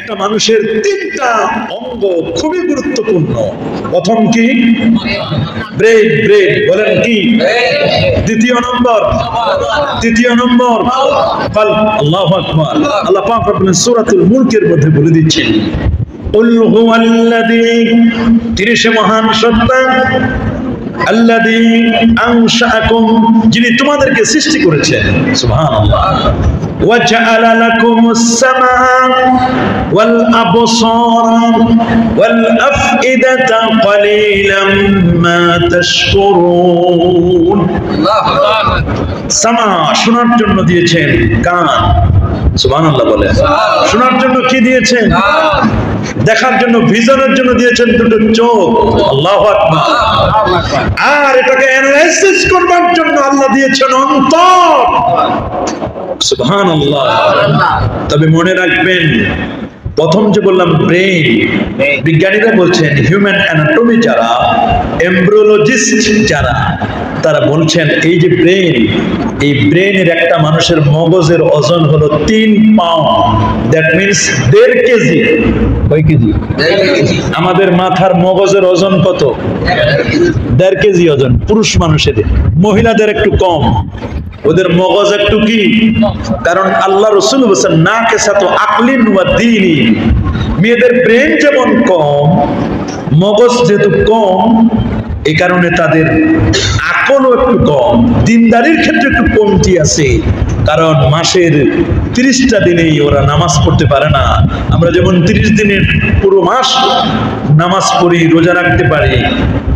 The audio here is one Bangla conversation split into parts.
একটা মানুষের তিনটা অঙ্গ খুবই গুরুত্বপূর্ণ। প্রথম কি? ব্রেন। ব্রেন বলেন কি? দ্বিতীয় নম্বর কলব। আল্লাহু আকবার। আল্লাহ পাক রব্বুল সূরাতুল মুলকের মধ্যে বলে দিচ্ছেন, কুল হুয়াল্লাযী, তিনি সে মহান সত্তা, আল্লাযী আনশাআকুম, যিনি তোমাদেরকে সৃষ্টি করেছেন। সুবহানাল্লাহ। ওয়া জাআলা লাকুমুস সামাআ ওয়াল আবসারা ওয়াল আফইদাতা ক্বালিলাম মা তাশকুরুন। সামা, শোনার জন্য দিয়েছেন কান। সুবহানাল্লাহ বলে। শোনার জন্য কি দিয়েছেন? দেখার জন্য, ভিজনের জন্য দিয়েছেন দুটো চোখ। আল্লাহু আকবার। আর এটাকে অ্যানালাইসিস করবার জন্য আল্লাহ দিয়েছেন অন্তর। সুবহানাল্লাহ। তবে মনে রাখবেন, প্রথম যে বললাম ব্রেন, বিজ্ঞানীরা বলছেন, হিউম্যান অ্যানাটমি যারা, এমব্রিওলজিস্ট যারা, তারা বলছেন এই যে ব্রেন, এই ব্রেনের একটা মানুষের মগজের ওজন হলো 3 পাউন্ড। That means 1.5 KG. কয় কেজি? 1.5 কেজি। আমাদের মাথার মগজের ওজন কত? 1.5 কেজি ওজন পুরুষ মানুষের। মহিলাদের একটু কম, ওদের মগজ একটু কি, কারণ আল্লাহ রাসূল বলেছেন নাকিসাতু আকলিন ওয়া দীনি। মেয়েদের ব্রেন যেমন কম, মগজ যেহেতু কম, এই কারণে তাদের আকলও একটু কম, দিনদারির ক্ষেত্রে একটু কমতি আছে। কারণ মাসের 30টা দিনেই ওরা নামাজ পড়তে পারে না। আমরা যেমন 30 দিনের পুরো মাস নামাজ পড়ি, রোজা রাখতে পারি,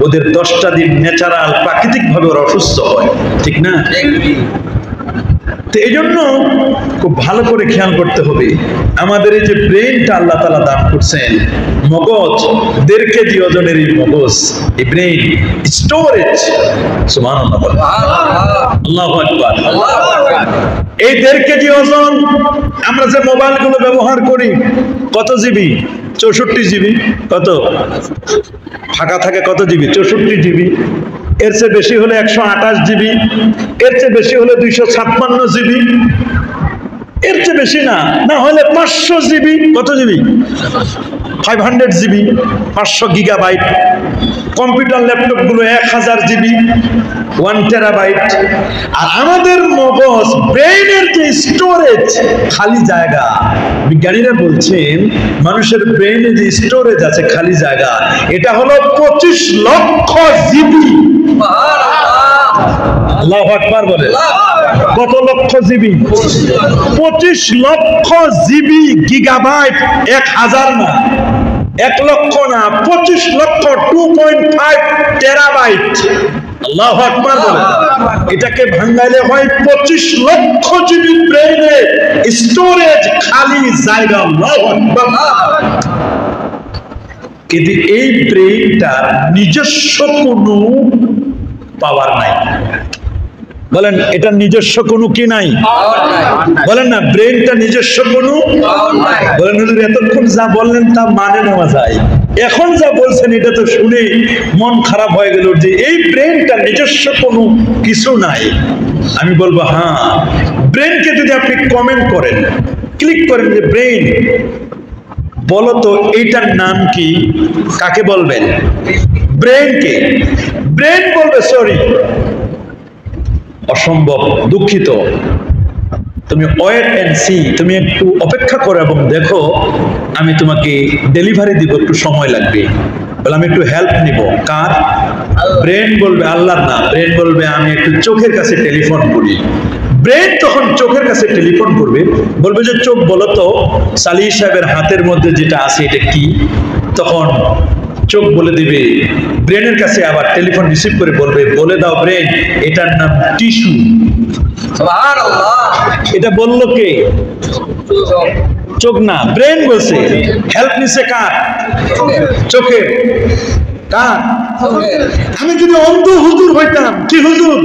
ওদের 10টা দিন ন্যাচারাল প্রাকৃতিক ভাবে ওরা অসুস্থ হয়, ঠিক না? তো এই জন্য খুব ভালো করে খেয়াল করতে হবে, আমাদের এই যে ব্রেনটা আল্লাহ তাআলা দান করছেন, মগজ 1.5 কেজি ওজনের এই মগজ, এই ব্রেন স্টোরেজ। সুবহানাল্লাহ, আল্লাহু আকবার। এই 1.5 কেজি ওজন, আমরা যে মোবাইলগুলো ব্যবহার করি, কত জিবি? 64 জিবি। কত ফাঁকা থাকে? কত জিবি? 64 জিবি। এর চেয়ে বেশি হলে 128 জিবি, এর চেয়ে বেশি হলে 256 জিবি, এর চেয়ে বেশি না, না হলে 500 জিবি। কত GB? 500 GB, 500 gigabyte. Computer laptop গুলো 1000 জিবি, 1 টেরাবাইট। আর আমাদের মগজ, ব্রেইনের যে স্টোরেজ, খালি জায়গা, বিজ্ঞানীরা বলছেন মানুষের ব্রেইনে যে স্টোরেজ আছে, খালি জায়গা, এটা হলো 25 লক্ষ জিবি। আল্লাহু আকবার বলে। কত লক্ষ জিবি? 25 লক্ষ জিবি। গিগাবাইট 1000 না, 1 লক্ষ না, 25 লক্ষ, 2.5 টেরাবাইট। আল্লাহু আকবার বলে। এটাকে ভাঙাইলে হয় 25 লক্ষ জিবি ব্রেইনে স্টোরেজ, খালি জায়গা। আল্লাহু আকবার। কিন্তু এই ব্রেইনটার নিজস্ব কোনো পাওয়ার নাই। বলেন, এটা নিজস্ব কোনো কি নাই? বলেন না, ব্রেইনটা নিজস্ব কোনো। বলেন হুজুর, এতক্ষণ যা বললেন তা মানে নেওয়া যায়, এখন যা বলছেন এটা তো শুনে মন খারাপ হয়ে গেল যে এই ব্রেইনটা নিজস্ব কোনো কিছু নাই। আমি বলবো হ্যাঁ, ব্রেইনকে যদি আপনি কমেন্ট করেন, ক্লিক করেন যে ব্রেইন বলো তো এইটার নাম কি, কাকে বলবেন? ব্রেইনকে। ব্রেইন বলবে সরি, অসম্ভব, দুঃখিত, তুমি ওয়েট এন্ড সি, তুমি একটু অপেক্ষা করো এবং দেখো, আমি তোমাকে ডেলিভারি দিব, একটু সময় লাগবে। বলে আমি একটু হেল্প নিব। কার? ব্রেন বলবে আল্লাহর না। ব্রেন বলবে আমি একটু চোখের কাছে টেলিফোন করি। ব্রেন তখন চোখের কাছে টেলিফোন করবে, বলবে যে চোখ বলো তো সালিহ সাহেবের হাতের মধ্যে যেটা আছে এটা কি? তখন চোখ বলে দিবে, ব্রেনের কাছে আবার টেলিফোন রিসিভ করে বলবে, বলে দাও ব্রেন, এটার নাম টিস্যু। সুবহানাল্লাহ। এটা বললো কে? চোখ না, ব্রেন বলছে। হেল্প নিছে কার? চোখের। কার? আমি যদি অন্ধ হুজুর হইতাম, কি হুজুর?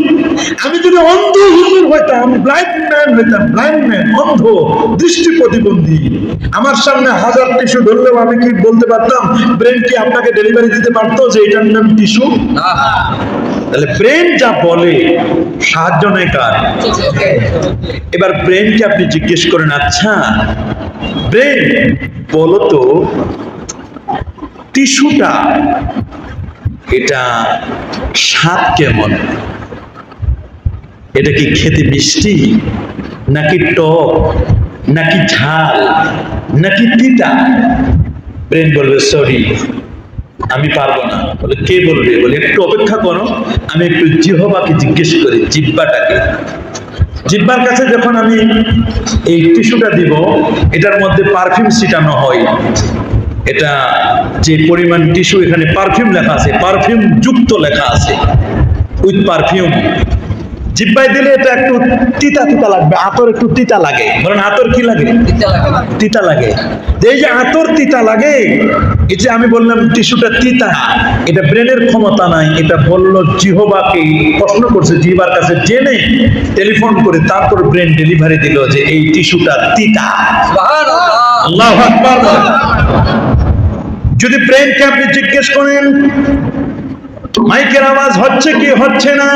আমি যদি অন্ধ হুজুর হইতাম, ব্লাইন্ড ম্যান হইতাম, ব্লাইন্ড ম্যান, অন্ধ, দৃষ্টি প্রতিবন্ধী, আমার সামনে 1000 টিস্যু ধরলেও আমি কি বলতে পারতাম? ব্রেন কি আপনাকে ডেলিভারি দিতে পারতো যে এটার নাম টিস্যু? তাহলে ব্রেন যা বলে সাহায্য নেই কার? এবার ব্রেনকে আপনি জিজ্ঞেস করেন, আচ্ছা ব্রেন বলো তো, টিস্যুটা এটা স্বাদ কেমন? এটা কি খেতে মিষ্টি, নাকি টক, নাকি ঝাল, নাকি তিতা? ব্রেন বলবে সরি, আমি পারবো না। বলে কে বলবে? বলে একটু অপেক্ষা করো, আমি একটু জিহ্বাকে জিজ্ঞেস করি, জিহ্বাটাকে। জিহ্বার কাছে যখন আমি এই টিস্যুটা দিব, এটার মধ্যে পারফিউম ছিটানো হয়। এটা যে পরিমাণ টিস্যু, এখানে পারফিউম লেখা আছে, পারফিউম যুক্ত লেখা আছে, উইথ পারফিউম। জিহ্বায় দিলে এটা একটু তিতা তিতা লাগবে, আতর একটু তিতা লাগে। বলেন আতর কি লাগে? তিতা লাগে। এই যে আতর তিতা লাগে, এই যে আমি বললাম টিস্যুটা তিতা, এটা ব্রেনের ক্ষমতা নাই। এটা বলল জিহ্বাকে, প্রশ্ন করছে জিহ্বার কাছে, জেনে টেলিফোন করে তারপর ব্রেন ডেলিভারি দিল যে এই টিস্যুটা তিতা। আল্লাহু আকবার। যদি ব্রেনকে আপনি জিজ্ঞেস করেন মাইকের আওয়াজ হচ্ছে কি হচ্ছে না,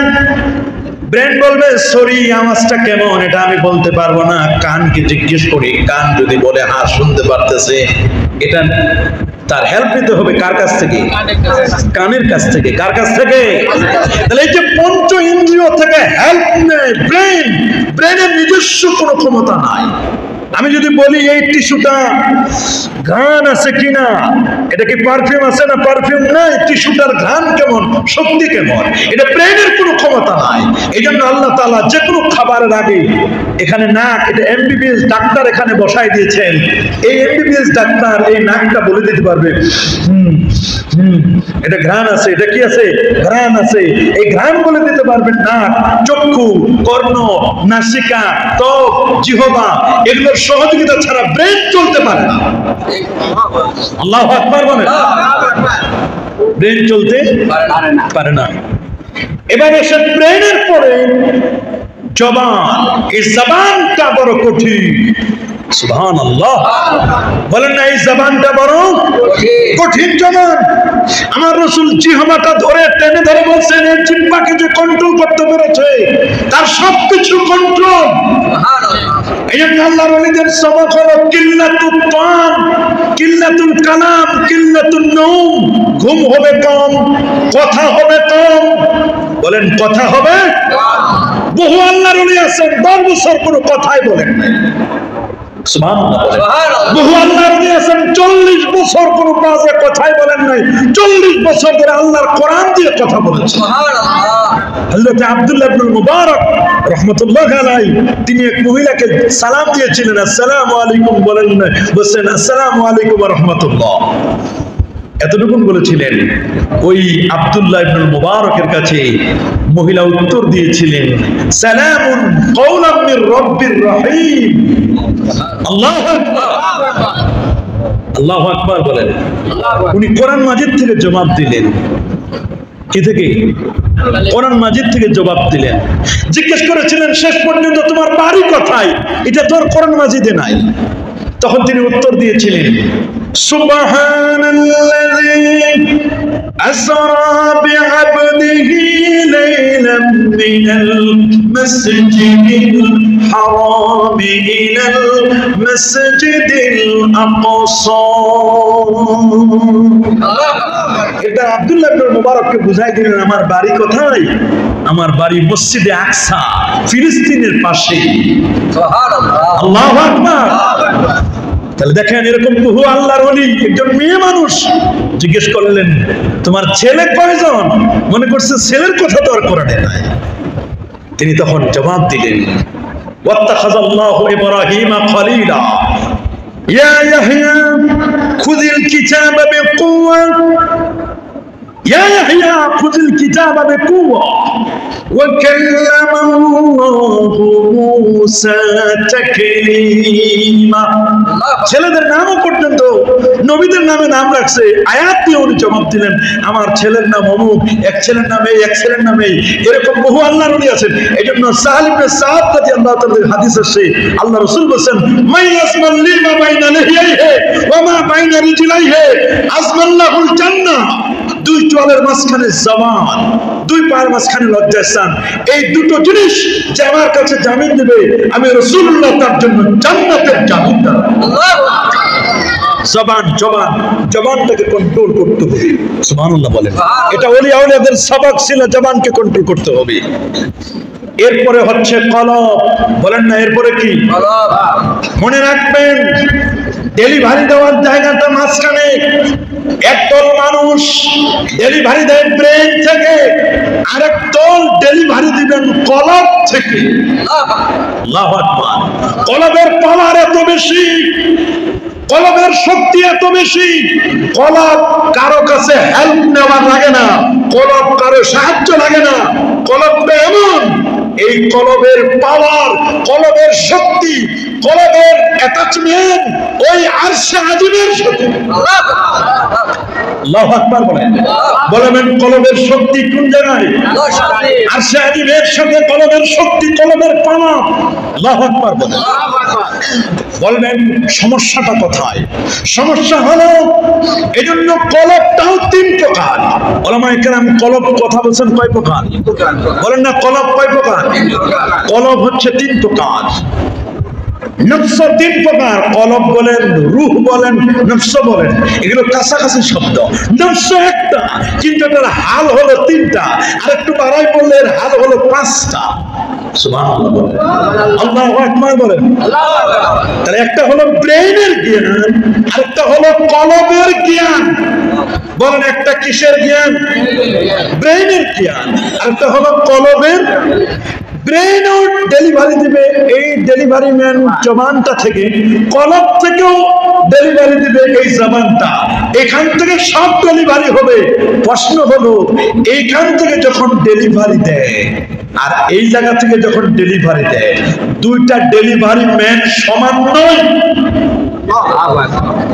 ব্রেন বলবে সরি, আওয়াজটা কেমন এটা আমি বলতে পারবো না। কানকে জিজ্ঞেস করি, কান যদি বলে হ্যাঁ শুনতে পারতেছে, এটা তার হেল্প নিতে হবে কার কাছ থেকে? কানের কাছ থেকে। কার কাছ থেকে? তাহলে এই যে পঞ্চ ইন্দ্রিয় থেকে হেল্প নেয় ব্রেন, ব্রেনের নিজস্ব কোনো ক্ষমতা নাই। আমি যদি বলি এই টিস্যুটা ঘ্রাণ আছে কিনা, এটা কি পারফিউম আছে না পারফিউম নাই, টিস্যুটার ঘ্রাণ কেমন, শক্তি কেমন, এটা ব্রেনের কোনো ক্ষমতা নাই। এই জন্য আল্লাহ তাআলা যে কোনো খাবারের আগে এখানে নাক, এটা এমবিবিএস ডাক্তার এখানে বসাই দিয়েছেন। এই এমবিবিএস ডাক্তার এই নাকটা বলে দিতে পারবে এটা ঘ্রাণ আছে, এটা কি আছে, ঘ্রাণ আছে। এই ঘ্রাণ বলে দিতে পারবেন নাক, চক্ষু, কর্ণ, নাসিকা, ত্বক, জিহ্বা, এগুলোর সহযোগিতা ছাড়া ব্রেন চলতে পারে না। আল্লাহু আকবার বলেন। ব্রেন চলতে পারে না। এবার এসে ব্রেনের পরে জবান। এই জবানটা বড় কঠিন। সুবহানাল্লাহ বলেন না, এই জবানটা বড় কঠিন জবান। আমার রাসূল জিহ্বাটা ধরে টেনে ধরে বলছেন, এই জিহ্বাকে যে কন্ট্রোল করতে পেরেছে তার সবকিছু কন্ট্রোল। এই জন্য আল্লাহর ওলিদের সবক হলো কিল্লাতুত তাম, কিল্লাতুল কালাম, কিল্লাতুন নওম। ঘুম হবে কম, কথা হবে কম। বলেন কথা হবে কম। বহু আল্লাহর ওলি আছেন 10 বছর কোনো কথাই বলেন না। সুবহানাল্লাহ। বহু আল্লাহর ওলি আছেন 40 বছর কোনো বাজে কথাই বলেন নাই, 40 বছর ধরে আল্লাহর কোরআন দিয়ে কথা বলেছেন। সুবহানাল্লাহ। হযরত আব্দুল্লাহ ইবনে মুবারক রাহমাতুল্লাহ আলাইহি, তিনি এক মহিলাকে সালাম দিয়েছিলেন, আসসালামু আলাইকুম বলেন না, বলেন আসসালামু আলাইকুম ওয়া রাহমাতুল্লাহ। এতটুকুন বলেছিলেন। ওই আব্দুল্লাহ ইবনে মুবারকের কাছে মহিলা উত্তর দিয়েছিলেন, সালামুন কওলাম মির রাব্বির রহিম। আল্লাহু আকবার। আল্লাহু আকবার বলেন। উনি কোরআন মাজিদ থেকে জবাব দিলেন। কি থেকে? কোরআন মাজিদ থেকে জবাব দিলেন। জিজ্ঞেস করেছিলেন শেষ পর্যন্ত তোমার বাড়ি কোথায়, এটা তো কোরআন মাজিদে নাই। তখন তিনি উত্তর দিয়েছিলেন, সুবহানাল্লাযী আসরা বিআবদিহি লাইলাম মিনাল মাসজিদিল হারাম ইলাল মাসজিদিল আকসা। এটা আব্দুল্লাহ ইবনে মুবারককে বুঝাই দিলেন আমার বাড়ি কোথায়। আমার বাড়ি মসজিদে আকসা, ফিলিস্তিনের পাশে। সুবহানাল্লাহ। আল্লাহু আকবার। তাহলে দেখেন, এরকম বহু আল্লাহর ওলি একজন মেয়ে মানুষ জিজ্ঞেস করলেন তোমার ছেলে কয়জন, মনে করছে ছেলের কথা তো আর কোরআনে নাই। তিনি তখন জবাব দিলেন, ওয়াত্তাখাযাল্লাহু ইব্রাহিমা খলিলা ইয়া ইয়াহইয়া খুযিল কিতাবা বিকুওয়া ইয়া ইয়াহইয়া খুযিল কিতাবা বিকুওয়া ওয়া কাল্লামাল্লাহু মূসা তাকলীমা। ছেলেদের নামও পর্যন্ত নবীদের নামে নাম রাখছে। আয়াত দিয়ে উনি জবাব দিলেন, আমার ছেলের নাম অমুক, এক ছেলের নামে এক ছেলের নামে। এরকম বহু আল্লাহর ওলি আছেন। এই জন্য সাহেল ইবনে সাদ রাদিয়াল্লাহু তাআলা হাদিস আছে, আল্লাহ রাসূল বলেছেন, মান ইয়াসমাল লিমা বাইনা লিহিয়াইহি ওয়া মা বাইনা রিজলাইহি আজমাল্লাহুল জান্নাহ। দুই চোয়ালের মাঝখানে জবান, দুই পায়ের মাঝখানে লজ্জাস্থান। এই দুটো জিনিস যে আমার কাছে জামিন দেবে, আমি রাসূলুল্লাহ তার জন্য জান্নাতের জামিনদার। জবানটাকে কন্ট্রোল করতে হবে। সুবহানাল্লাহ বলেন। এটা ওলিয়া আউলিয়াদের সবক ছিল, জবানকে কন্ট্রোল করতে হবে। এরপরে হচ্ছে কলব। বলেন না এরপরে কি? মনে রাখবেন, ডেলিভারি দেওয়ার জায়গাটা মাঝখানে। একদল মানুষ ডেলিভারি দেয় ব্রেন থেকে, আরেক দল ডেলিভারি দিবেন কলব থেকে। আল্লাহু আকবার। কলবের পাওয়ার এত বেশি, কলবের শক্তি এত বেশি, কলব কারো কাছে হেল্প নেওয়ার লাগে না, কলব কারো সাহায্য লাগে না। কলবটা এমন, এই কলবের পাওয়ার, কলবের শক্তি, কলবের অ্যাটাচমেন্ট ওই আরশে আজিমের সাথে। আল্লাহু আকবার বলেন। বলবেন কলবের শক্তি কোন জায়গায়? আরশে আজিমের সাথে কলবের শক্তি, কলবের পাওয়ার। আল্লাহু আকবার বলেন। বলবেন সমস্যাটা কোথায়? সমস্যা হলো এজন্য কলবটাও তিন প্রকার। উলামায়ে কেরাম কলব কথা বলছেন কয় প্রকার? বলেন না কলব কয় প্রকার? কলব হচ্ছে তিন প্রকার। নফস তিন প্রকার। কলব বলেন, রূহ বলেন, নফস বলেন, এগুলো কাছাকাছি শব্দ। নফস একটা, কিন্তু এটার হাল হলো তিনটা, আর একটু বাড়াই বললে এর হাল হলো পাঁচটা। সুবহানাল্লাহ বলেন। আল্লাহু আকবার বলেন। তাহলে একটা হলো ব্রেইনের জ্ঞান, আরেকটা হলো কলবের জ্ঞান। বলেন একটা কিসের জ্ঞান? ব্রেইনের জ্ঞান। আরেকটা হলো কলবের। ব্রেইনও ডেলিভারি দিবে এই ডেলিভারি ম্যান জবানটা থেকে, কলব থেকেও ডেলিভারি দিবে এই জবানটা। এখান থেকে সব ডেলিভারি হবে। প্রশ্ন হলো এইখান থেকে যখন ডেলিভারি দেয় আর এই জায়গা থেকে যখন ডেলিভারি দেয়, দুইটা ডেলিভারি ম্যান সমান নয়।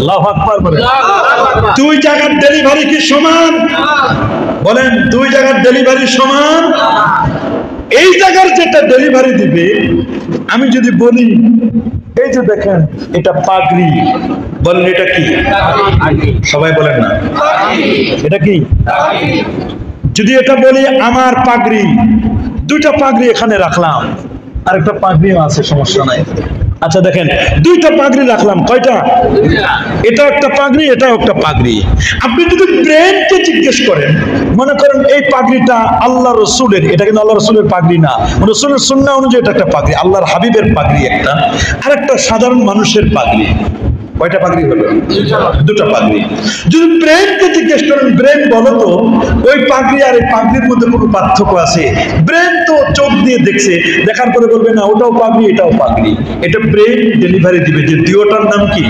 আল্লাহু আকবার বলেন। দুই জায়গার ডেলিভারি কি সমান? বলেন দুই জায়গার ডেলিভারি সমান? এই জায়গার যেটা ডেলিভারি দিবে, আমি যদি বলি এই যে দেখেন এটা পাগড়ি, বলেন এটা কি? সবাই বলেন না এটা কি? যদি এটা বলি আমার পাগড়ি, দুইটা পাগড়ি এখানে রাখলাম, আর একটা পাগড়িও আছে, সমস্যা নাই। আচ্ছা দেখেন দুইটা পাগড়ি রাখলাম, কয়টা? এটা একটা পাগড়ি, এটাও একটা পাগড়ি। আপনি যদি ব্রেনকে জিজ্ঞেস করেন, মনে করেন এই পাগড়িটা আল্লাহ রসুলের, এটা কিন্তু আল্লাহ রসুলের পাগড়ি না, রসুলের সুন্নাহ অনুযায়ী এটা একটা পাগড়ি, আল্লাহর হাবিবের পাগড়ি একটা, আর একটা সাধারণ মানুষের পাগড়ি। কয়টা পাগড়ি হলো? দুটো পাগড়ি। যদি ব্রেনকে জিজ্ঞেস করেন, ব্রেন বলো তো ওই পাগড়ি আর এই পাগড়ির মধ্যে কোনো পার্থক্য আছে? ব্রেন তো চোখ দিয়ে দেখছে, দেখার পরে বলবে না ওটাও পাগড়ি এটাও পাগড়ি। এটা ব্রেন ডেলিভারি দিবে যে দুটোটার নাম কি?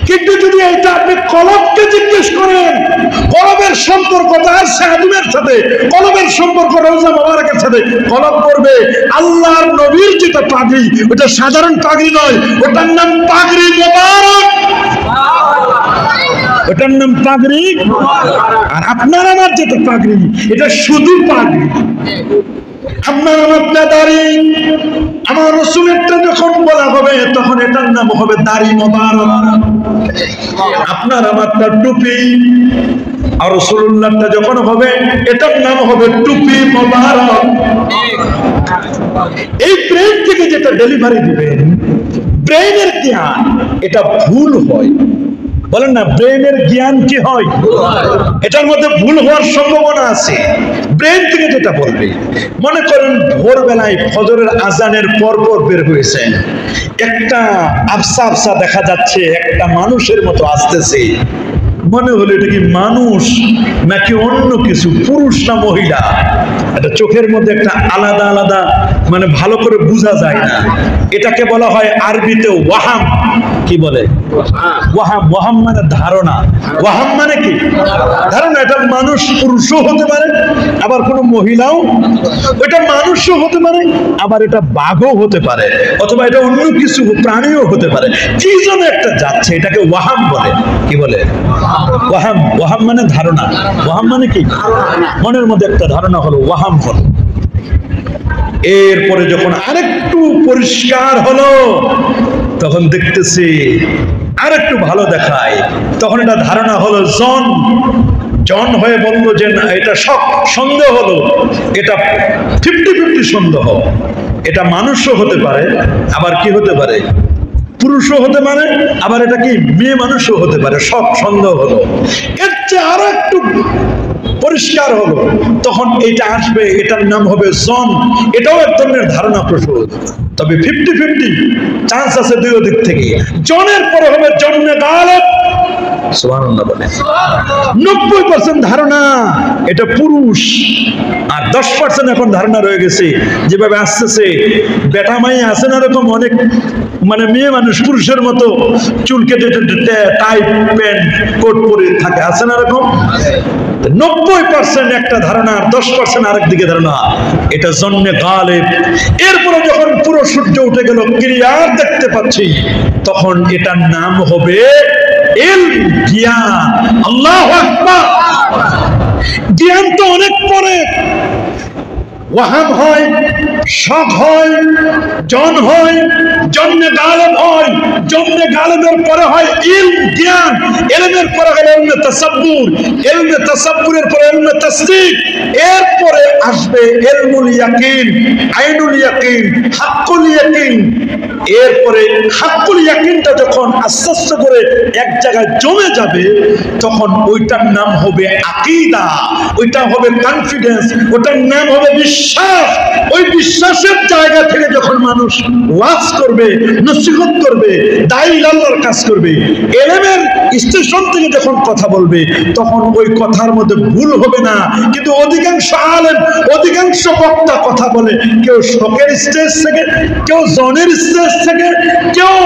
কিন্তু যদি এটা আপনি কলবকে জিজ্ঞেস করেন, কলবের সম্পর্কটা আরশে আজিমের সাথে, কলবের সম্পর্ক রওজা মুবারাকের সাথে, কলব করবে আল্লাহর নবীর যেটা পাগড়ি ওটা সাধারণ পাগড়ি নয়, ওটার নাম পাগড়ি মুবারক। ওটার নাম পাগড়ি। আর আপনার আমার যেটা পাগড়ি এটা শুধু পাগড়ি। আপনার আমারটা দাড়ি, আমার রসুলেরটা যখন বলা হবে তখন এটার নাম হবে দাড়ি মোবারক। আপনার আমারটা টুপি, আর রাসূলুল্লাহটা যখন হবে এটার নাম হবে টুপি মোবারক। এই ব্রেন থেকে যেটা ডেলিভারি দিবেন, ব্রেনের জ্ঞান, এটা ভুল হয়। বলেন না ব্রেনের জ্ঞান কি হয়? এটার মধ্যে ভুল হওয়ার সম্ভাবনা আছে। ব্রেন থেকে যেটা বলবে, মনে করেন ভোরবেলায় ফজরের আজানের পরপর বের হয়েছেন, একটা আবসা আবসা দেখা যাচ্ছে, একটা মানুষের মতো আসতেছে, মনে হলো এটা কি মানুষ নাকি অন্য কিছু, পুরুষ না মহিলা, এটা চোখের মধ্যে একটা আলাদা আলাদা, মানে ভালো করে বোঝা যায় না। এটাকে বলা হয় আরবিতে ওয়াহাম। কি বলে? ওয়াহাম। ওয়াহাম মানে ধারণা। ওয়াহাম মানে কি? ধারণা। এটা মানুষ, পুরুষও হতে পারে, আবার কোনো মহিলাও, এটা মানুষও হতে পারে, আবার এটা বাঘও হতে পারে, অথবা এটা অন্য কিছু প্রাণীও হতে পারে। কি যেন একটা যাচ্ছে, এটাকে ওয়াহাম বলে। কি বলে? ওয়াহাম। ওয়াহাম মানে ধারণা। ওয়াহাম মানে কি? মনের মধ্যে একটা ধারণা হলো, ওয়াহাম হলো। এরপরে যখন আরেকটু পরিষ্কার হলো তখন দেখতেছি আরেকটু ভালো দেখায়, তখন এটা ধারণা হলো জন। জন হয়ে বলল যে না, এটা সব সন্দেহ হলো, এটা 50-50 সন্দেহ। এটা মানুষও হতে পারে, আবার কি হতে পারে, পুরুষও হতে পারে, আবার এটা কি মেয়ে মানুষও হতে পারে। সব সন্দেহ হলো। এর চেয়ে আরো একটু পরিষ্কার হলো, তখন এটা আসবে, এটার নাম হবে জন। এটাও এক ধরনের ধারণা প্রসূত, তবে 50-50 চান্স আছে দুই দিক থেকে। জনের পরে হবে জন্মে গালেব, সুবহানাল্লাহ বলে। 90% ধারণা এটা পুরুষ, আর 10% এখন ধারণা রয়ে গেছে যেভাবে আসতেছে বেটা মাই আছে না, এরকম অনেক মানে মেয়ে মানুষ পুরুষের মতো চুল কেটে টাই প্যান্ট কোট পরে থাকে, আছে না এরকম। 90% একটা ধারণা, 10% আরেক দিকে ধারণা, এটা জন্মে গালেব। এরপরে যখন পুরো সূর্য উঠে গেল, ক্লিয়ার দেখতে পাচ্ছি, তখন এটার নাম হবে জ্ঞান। আল্লাহু আকবার। জ্ঞান তো অনেক পরে, ওয়াহাব হয়, শক হয়, জন হয়, জন্মে গালেব হয়, জন্মে গালেবের পরে হয় ইলম জ্ঞান, ইলমের পরে হলো ইলমে তাসাব্বুর, ইলমে তাসাব্বুরের পরে ইলমে তাসদীক, এরপরে আসবে ইলমুল ইয়াকিন, আইনুল ইয়াকিন, হাক্কুল ইয়াকিন। এরপরে হাক্কুল ইয়াকিনটা যখন আস্তে আস্তে করে এক জায়গায় জমে যাবে, তখন ওইটার নাম হবে আকীদা, ওইটা হবে কনফিডেন্স, ওটার নাম হবে বিশ্বাস। ওই বিশ্বাসের জায়গা থেকে যখন মানুষ ওয়াজ করবে, নসিহত করবে, দায়ী আল্লাহর কাজ করবে, ইলমের স্টেশন থেকে যখন কথা বলবে, তখন ওই কথার মধ্যে ভুল হবে না। কিন্তু অধিকাংশ আলেম, অধিকাংশ বক্তা কথা বলে, কেউ শকের স্টেজ থেকে, কেউ জনের স্টেজ থেকে, কেউ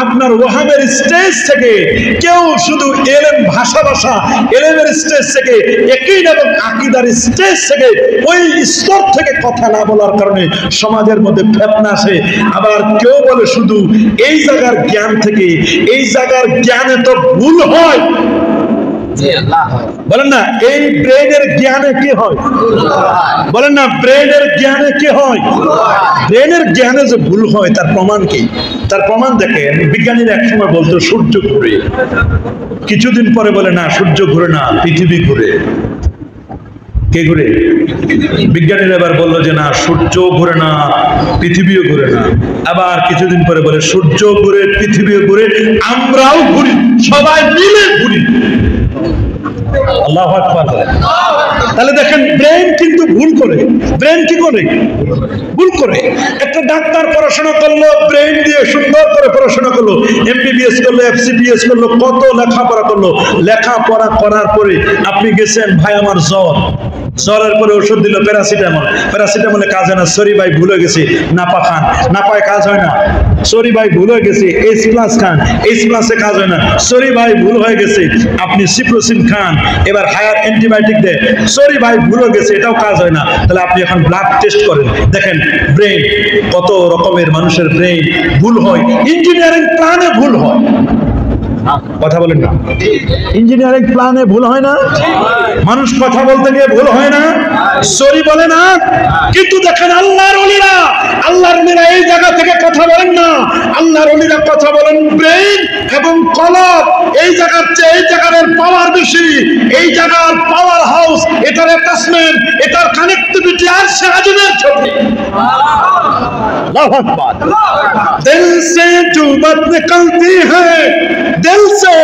আপনার ওয়াহাবের স্টেজ থেকে, কেউ শুধু ইলম ভাষা ইলমের স্টেজ থেকে, ইয়াকিন এবং আকীদার স্টেজ থেকে, ওই স্তর থেকে কথা না বলার কারণে সমাজের মধ্যে ফিতনা আসে। আবার কেউ বলে শুধু এই জায়গার জ্ঞান থেকে, এই জায়গার জ্ঞানে তো ভুল হয়। বলেন না, এই ব্রেনের জ্ঞানে কি হয়? বলেন না, ব্রেনের জ্ঞানে কি হয়? ব্রেনের জ্ঞানে যে ভুল হয়, তার প্রমাণ কি? তার প্রমাণ দেখেন, বিজ্ঞানীরা একসময় বলতো সূর্য ঘুরে, কিছুদিন পরে বলে না, সূর্য ঘুরে না, পৃথিবী ঘুরে। কে ঘুরে? বিজ্ঞানীরা এবার বললো যে না, সূর্য ঘুরে না, পৃথিবীও ঘুরে না। আবার কিছুদিন পরে বলে সূর্য ঘুরে, পৃথিবীও ঘুরে, আমরাও ঘুরি, সবাই মিলে ঘুরি। আল্লাহু আকবার। তাহলে দেখেন, ব্রেন কিন্তু ভুল করে। ব্রেন কি করে? ভুল করে। একটা ডাক্তার পড়াশোনা করলো, ব্রেন দিয়ে সুন্দর করে পড়াশোনা করলো, এমবিবিএস করলো, এফসিবিএস করলো, কত লেখাপড়া করলো। লেখাপড়া করার পরে আপনি গেছেন, ভাই আমার জ্বর, জ্বরের পরে ওষুধ দিল প্যারাসিটামল, প্যারাসিটামলে কাজ হয় না, সরি ভাই ভুল হয়ে গেছে, নাপা খান, নাপায় কাজ হয় না, সরি ভাই ভুল হয়ে গেছে, এইচ প্লাস খান, এইচ প্লাসে কাজ হয় না, সরি ভাই ভুল হয়ে গেছে, আপনি সিপ্রোসিন খান, এবার হায়ার অ্যান্টিবায়োটিক দেয়, সরি ভাই ভুল হয়ে গেছে, এটাও কাজ হয় না, তাহলে আপনি এখন ব্লাড টেস্ট করেন, দেখেন ব্রেন, কত রকমের মানুষের ব্রেন ভুল হয়। ইঞ্জিনিয়ারিং প্ল্যানে ভুল হয়, কথা বলেন না, ইঞ্জিনিয়ারিং প্ল্যানে ভুল হয় না, মানুষ কথা বলতে গিয়ে ভুল হয় না, সরি বলে না। কিন্তু দেখেন আল্লাহর ওলিরা, আল্লাহর ওলিরা এই জায়গা থেকে কথা বলেন না, আল্লাহর ওলিরা কথা বলেন ব্রেন এবং কলব। এই জায়গার চেয়ে এই জায়গার পাওয়ার বেশি, এই জায়গার পাওয়ার হাউস, এটার অ্যাটাচমেন্ট, এটার কানেক্টিভিটি আর সাহায্যের ছবি। আল্লাহু আকবার। দিল সে जो बात निकलती है, दिल से,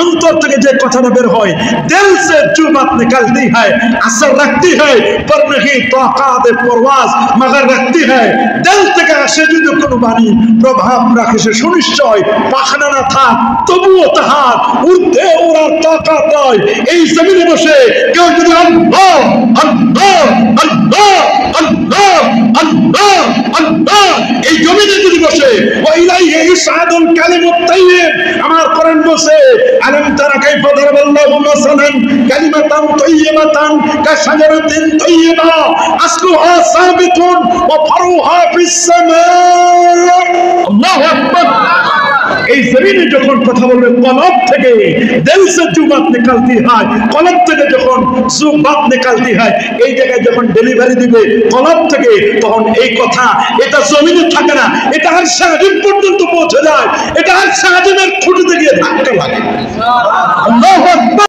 अंतर থেকে যে কথাটা বের হয়, दिल से जो बात निकलती है, असर रखती है पर नहीं ताकत परवाज मगर रखती है। दिल থেকে আসে যদি কোনো বাণী, প্রভাব রাখে সে সুনিশ্চয়, পাখনা না থাক তবুও তাহার উঠতে ওড়ার তাকাত নয়। এই জমিনে বসে কেউ যদি আল্লাহ আল্লাহ আল্লাহ আল্লাহ আল্লাহ আল্লাহ এই জমিনে যদি বসে, ওয়াইলাইহি ইসআদুল কালিমুত তাইয়্যিব, আমার কোরআন বসে, আলাম তারা কাইফা দারাবাল্লাহু মাসালান কালিমাতান তাইয়্যিবাতান কাশাজারাতিন তাইয়্যিবা আসলুহা সাবিতুন ওয়া ফারুহা ফিস সামা। আল্লাহু আকবার। এই জমিনে যখন কথা বলবে কলব থেকে, দিল সে जो बात निकलती है, কলব থেকে যখন जो बात निकलती है, এই জায়গায় যখন ডেলিভারি দিবে কলব থেকে, তখন এই কথা এটা জমিনে থাকে না, এটা আর সারাদিন পর্যন্ত পৌঁছে যায়, এটা আর সারাদিনের খুঁটিতে গিয়ে ধাক্কা লাগে। আল্লাহু আকবার।